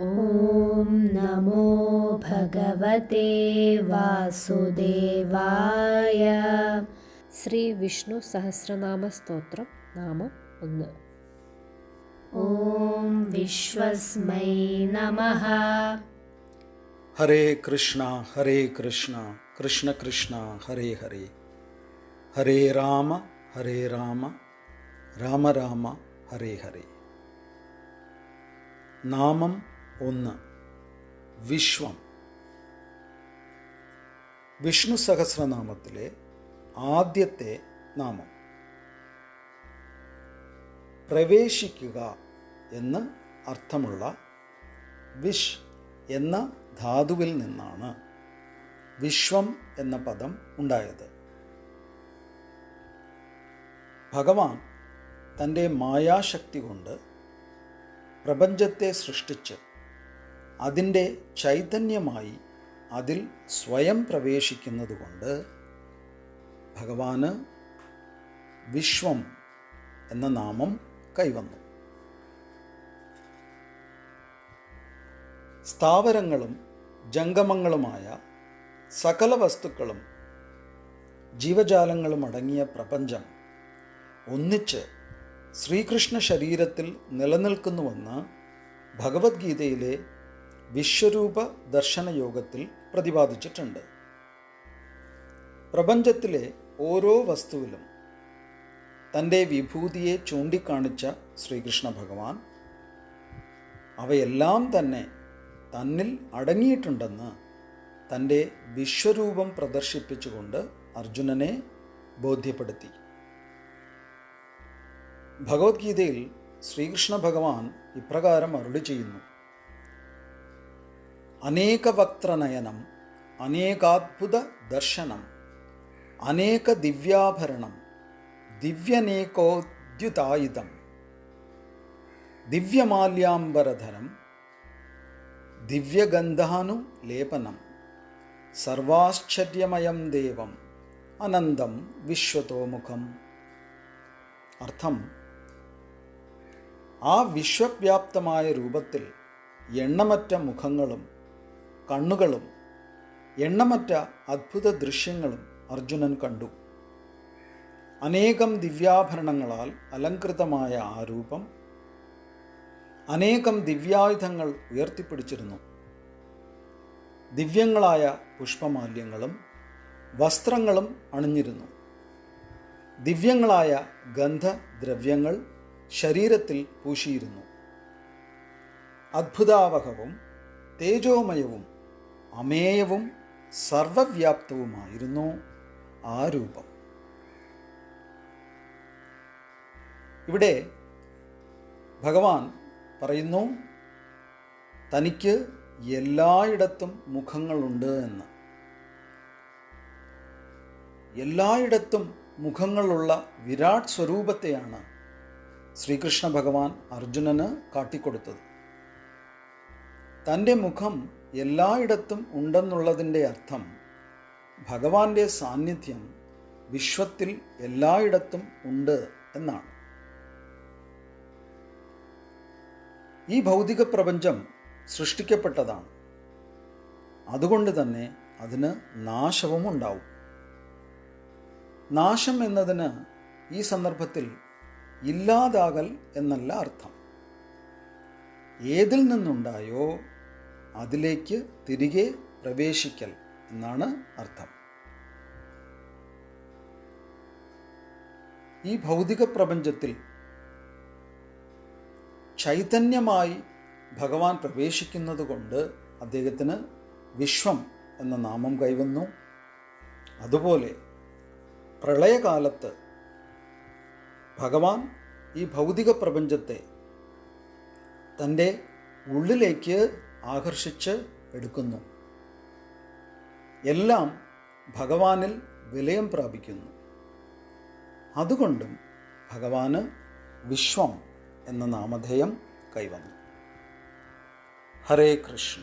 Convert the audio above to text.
ഓം നമോ ഭഗവതേ വാസുദേവായ. ശ്രീ വിഷ്ണു സഹസ്രനാമ സ്തോത്രം നാമം 1. ഓം വിശ്വസ്മൈ നമഃ. ഹരേ കൃഷ്ണ കൃഷ്ണ കൃഷ്ണ ഹരേ ഹരേ, ഹരേ രാമ രാമ രാമ ഹരേ ഹരേ. നാമം 1. വിശ്വം. വിഷ്ണു സഹസ്രനാമത്തിലെ ആദ്യത്തെ നാമം. പ്രവേശിക്കുക എന്ന് അർത്ഥമുള്ള വിഷ് എന്ന ധാതുവിൽ നിന്നാണ് വിശ്വം എന്ന പദം ഉണ്ടായത്. ഭഗവാൻ തൻ്റെ മായാശക്തി കൊണ്ട് പ്രപഞ്ചത്തെ സൃഷ്ടിച്ച് അതിൻ്റെ ചൈതന്യമായി അതിൽ സ്വയം പ്രവേശിക്കുന്നതുകൊണ്ട് ഭഗവാന് വിശ്വം എന്ന നാമം കൈവന്നു. സ്ഥാവരങ്ങളും ജംഗമങ്ങളുമായ സകല വസ്തുക്കളും ജീവജാലങ്ങളും അടങ്ങിയ പ്രപഞ്ചം ഒന്നിച്ച് ശ്രീകൃഷ്ണ ശരീരത്തിൽ നിലനിൽക്കുന്നുവെന്ന് ഭഗവത്ഗീതയിലെ വിശ്വരൂപ ദർശനയോഗത്തിൽ പ്രതിപാദിച്ചിട്ടുണ്ട്. പ്രപഞ്ചത്തിലെ ഓരോ വസ്തുവിലും തൻ്റെ വിഭൂതിയെ ചൂണ്ടിക്കാണിച്ച ശ്രീകൃഷ്ണ ഭഗവാൻ അവയെല്ലാം തന്നെ തന്നിൽ അടങ്ങിയിട്ടുണ്ടെന്ന് തൻ്റെ വിശ്വരൂപം പ്രദർശിപ്പിച്ചുകൊണ്ട് അർജുനനെ ബോധ്യപ്പെടുത്തി. ഭഗവത്ഗീതയിൽ ശ്രീകൃഷ്ണ ഭഗവാൻ ഇപ്രകാരം അരുളി ചെയ്യുന്നു: അനേകവക്ത്രനയനം അനേകാത്ഭുത ദർശനം അനേക ദിവ്യാഭരണം ദിവ്യനേകോദ്യുതായുധം ദിവ്യമാല്യാംബരധരം ദിവ്യഗന്ധാനുലേപനം സർവാശ്ചര്യമയം ദേവം അനന്തം വിശ്വതോമുഖം. അർത്ഥം: ആ വിശ്വവ്യാപ്തമായ രൂപത്തിൽ എണ്ണമറ്റ മുഖങ്ങളും കണ്ണുകളും എണ്ണമറ്റ അദ്ഭുത ദൃശ്യങ്ങളും അർജുനൻ കണ്ടു. അനേകം ദിവ്യാഭരണങ്ങളാൽ അലങ്കൃതമായ ആ രൂപം അനേകം ദിവ്യായുധങ്ങൾ ഉയർത്തിപ്പിടിച്ചിരുന്നു. ദിവ്യങ്ങളായ പുഷ്പമാല്യങ്ങളും വസ്ത്രങ്ങളും അണിഞ്ഞിരുന്നു. ദിവ്യങ്ങളായ ഗന്ധദ്രവ്യങ്ങൾ ശരീരത്തിൽ പൂശിയിരുന്നു. അദ്ഭുതാവഹവും തേജോമയവും അമേയവും സർവവ്യാപ്തവുമായിരുന്നു ആ രൂപം. ഇവിടെ ഭഗവാൻ പറയുന്നു, തനിക്ക് എല്ലായിടത്തും മുഖങ്ങളുണ്ട് എന്ന്. എല്ലായിടത്തും മുഖങ്ങളുള്ള വിരാട് സ്വരൂപത്തെയാണ് ശ്രീകൃഷ്ണ ഭഗവാൻ അർജുനന് കാട്ടിക്കൊടുത്തത്. തൻ്റെ മുഖം എല്ലായിടത്തും ഉണ്ടെന്നുള്ളതിൻ്റെ അർത്ഥം ഭഗവാന്റെ സാന്നിധ്യം വിശ്വത്തിൽ എല്ലായിടത്തും ഉണ്ട് എന്നാണ്. ഈ ഭൗതിക പ്രപഞ്ചം സൃഷ്ടിക്കപ്പെട്ടതാണ്. അതുകൊണ്ട് തന്നെ അതിന് നാശവും ഉണ്ടാവും. നാശം എന്നതിന് ഈ സന്ദർഭത്തിൽ ഇല്ലാതാകൽ എന്നല്ല അർത്ഥം. ഏതിൽ നിന്നുണ്ടായോ അതിലേക്ക് തിരികെ പ്രവേശിക്കൽ എന്നാണ് അർത്ഥം. ഈ ഭൗതിക പ്രപഞ്ചത്തിൽ ചൈതന്യമായി ഭഗവാൻ പ്രവേശിക്കുന്നത് കൊണ്ട് അദ്ദേഹത്തിന് വിശ്വം എന്ന നാമം കൈവന്നു. അതുപോലെ പ്രളയകാലത്ത് ഭഗവാൻ ഈ ഭൗതിക പ്രപഞ്ചത്തെ തൻ്റെ ഉള്ളിലേക്ക് ആകർഷിച്ച് എടുക്കുന്നു. എല്ലാം ഭഗവാനിൽ വിലയം പ്രാപിക്കുന്നു. അതുകൊണ്ടും ഭഗവാന് വിശ്വം എന്ന നാമധേയം കൈവന്നു. ഹരേ കൃഷ്ണ.